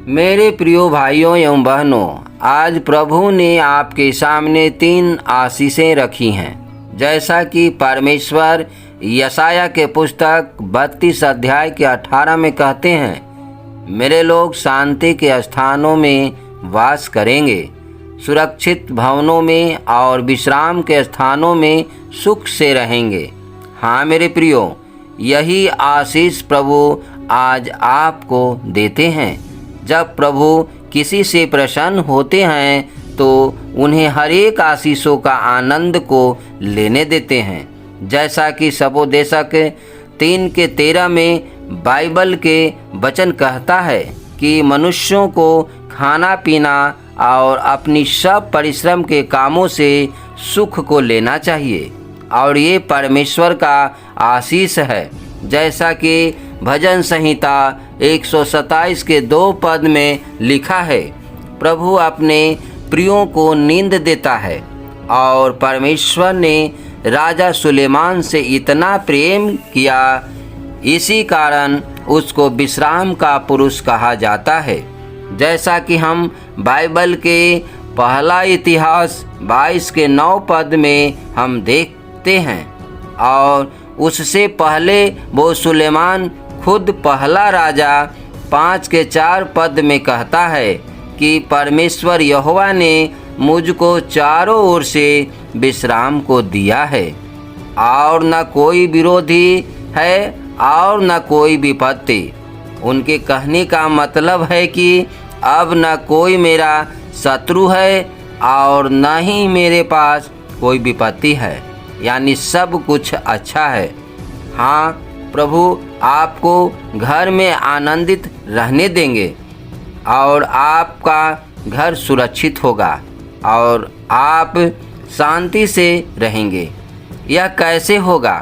मेरे प्रिय भाइयों एवं बहनों, आज प्रभु ने आपके सामने 3 आशीषें रखी हैं। जैसा कि परमेश्वर यशाया के पुस्तक 32 अध्याय के 18 में कहते हैं, मेरे लोग शांति के स्थानों में वास करेंगे, सुरक्षित भवनों में और विश्राम के स्थानों में सुख से रहेंगे। हाँ मेरे प्रियो, यही आशीष प्रभु आज आपको देते हैं। जब प्रभु किसी से प्रसन्न होते हैं तो उन्हें हर एक आशीषों का आनंद को लेने देते हैं। जैसा कि सबोदेशक 3:13 में बाइबल के वचन कहता है कि मनुष्यों को खाना पीना और अपनी सब परिश्रम के कामों से सुख को लेना चाहिए, और ये परमेश्वर का आशीष है। जैसा कि भजन संहिता 127 के 2 पद में लिखा है, प्रभु अपने प्रियों को नींद देता है। और परमेश्वर ने राजा सुलेमान से इतना प्रेम किया, इसी कारण उसको विश्राम का पुरुष कहा जाता है। जैसा कि हम बाइबल के पहला इतिहास 22 के 9 पद में हम देखते हैं, और उससे पहले वो सुलेमान खुद पहला राजा 5 के 4 पद में कहता है कि परमेश्वर यहोवा ने मुझको चारों ओर से विश्राम को दिया है, और न कोई विरोधी है और न कोई विपत्ति। उनके कहने का मतलब है कि अब न कोई मेरा शत्रु है और न ही मेरे पास कोई विपत्ति है, यानी सब कुछ अच्छा है। हाँ, प्रभु आपको घर में आनंदित रहने देंगे और आपका घर सुरक्षित होगा और आप शांति से रहेंगे। यह कैसे होगा?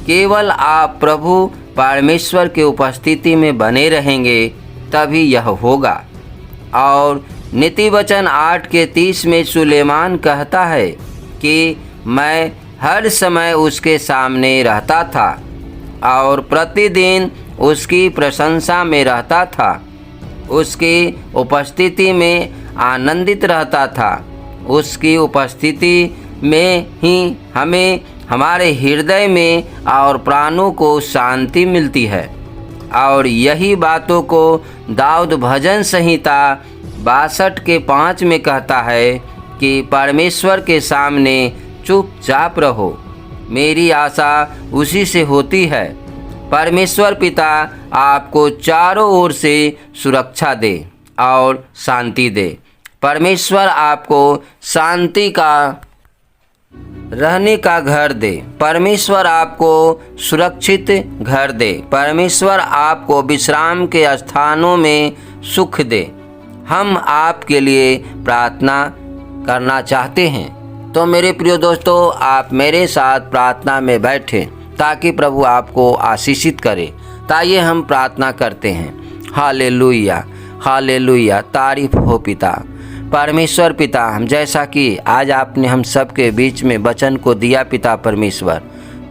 केवल आप प्रभु परमेश्वर के उपस्थिति में बने रहेंगे तभी यह होगा। और नीति वचन 8 के 30 में सुलेमान कहता है कि मैं हर समय उसके सामने रहता था और प्रतिदिन उसकी प्रशंसा में रहता था, उसकी उपस्थिति में आनंदित रहता था। उसकी उपस्थिति में ही हमें हमारे हृदय में और प्राणों को शांति मिलती है। और यही बातों को दाऊद भजन संहिता 62 के 5 में कहता है कि परमेश्वर के सामने चुपचाप रहो, मेरी आशा उसी से होती है। परमेश्वर पिता आपको चारों ओर से सुरक्षा दे और शांति दे। परमेश्वर आपको शांति का रहने का घर दे। परमेश्वर आपको सुरक्षित घर दे। परमेश्वर आपको विश्राम के स्थानों में सुख दे। हम आपके लिए प्रार्थना करना चाहते हैं, तो मेरे प्रिय दोस्तों, आप मेरे साथ प्रार्थना में बैठें ताकि प्रभु आपको आशीषित करे। ताइए हम प्रार्थना करते हैं। हालेलुया, हालेलुया, तारीफ हो पिता। परमेश्वर पिता, हम जैसा कि आज आपने हम सब के बीच में वचन को दिया पिता परमेश्वर,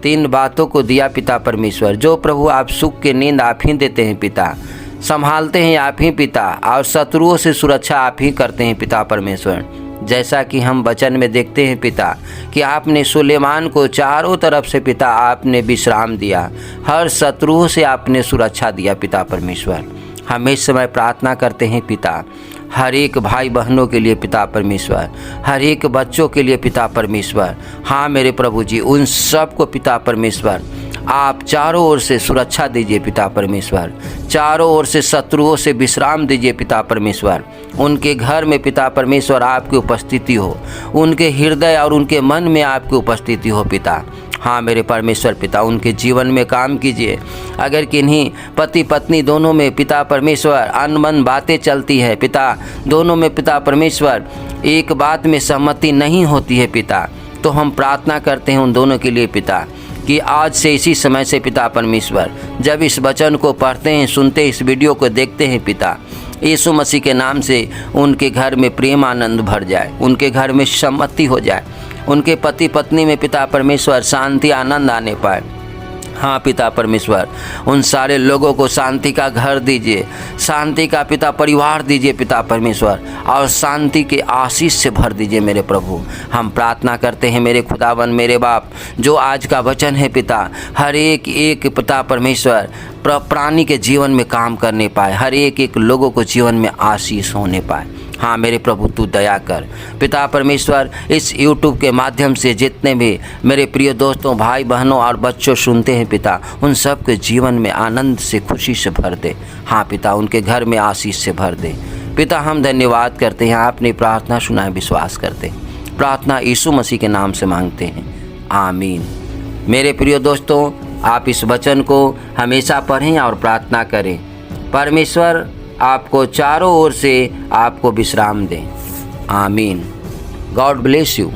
3 बातों को दिया पिता परमेश्वर, जो प्रभु आप सुख की नींद आप ही देते हैं पिता, संभालते हैं आप ही पिता, और शत्रुओं से सुरक्षा आप ही करते हैं पिता परमेश्वर। जैसा कि हम वचन में देखते हैं पिता कि आपने सुलेमान को चारों तरफ से पिता आपने विश्राम दिया, हर शत्रुओं से आपने सुरक्षा दिया पिता परमेश्वर। हम इस समय प्रार्थना करते हैं पिता, हर एक भाई बहनों के लिए पिता परमेश्वर, हर एक बच्चों के लिए पिता परमेश्वर। हाँ मेरे प्रभु जी, उन सब को पिता परमेश्वर आप चारों ओर से सुरक्षा दीजिए पिता परमेश्वर, चारों ओर से शत्रुओं से विश्राम दीजिए पिता परमेश्वर। उनके घर में पिता परमेश्वर आपकी उपस्थिति हो, उनके हृदय और उनके मन में आपकी उपस्थिति हो पिता। हाँ मेरे परमेश्वर पिता, उनके जीवन में काम कीजिए। अगर किन्हीं पति पत्नी दोनों में पिता परमेश्वर अनबन बातें चलती है पिता, दोनों में पिता परमेश्वर एक बात में सहमति नहीं होती है पिता, तो हम प्रार्थना करते हैं उन दोनों के लिए पिता कि आज से इसी समय से पिता परमेश्वर, जब इस वचन को पढ़ते हैं, सुनते, इस वीडियो को देखते हैं पिता, यीशु मसीह के नाम से उनके घर में प्रेम आनंद भर जाए, उनके घर में सम्मति हो जाए, उनके पति पत्नी में पिता परमेश्वर शांति आनंद आने पाए। हाँ पिता परमेश्वर, उन सारे लोगों को शांति का घर दीजिए, शांति का पिता परिवार दीजिए पिता परमेश्वर, और शांति के आशीष से भर दीजिए मेरे प्रभु। हम प्रार्थना करते हैं मेरे खुदावन मेरे बाप, जो आज का वचन है पिता, हर एक पिता परमेश्वर प्राणी के जीवन में काम करने पाए, हर एक लोगों को जीवन में आशीष होने पाए। हाँ मेरे प्रभु तू दया कर पिता परमेश्वर। इस YouTube के माध्यम से जितने भी मेरे प्रिय दोस्तों, भाई बहनों और बच्चों सुनते हैं पिता, उन सब के जीवन में आनंद से खुशी से भर दे। हाँ पिता, उनके घर में आशीष से भर दे पिता। हम धन्यवाद करते हैं, आपने प्रार्थना सुना है, विश्वास करते हैं। प्रार्थना यीशु मसीह के नाम से मांगते हैं, आमीन। मेरे प्रिय दोस्तों, आप इस वचन को हमेशा पढ़ें और प्रार्थना करें। परमेश्वर आपको चारों ओर से आपको विश्राम दें, आमीन। God bless you.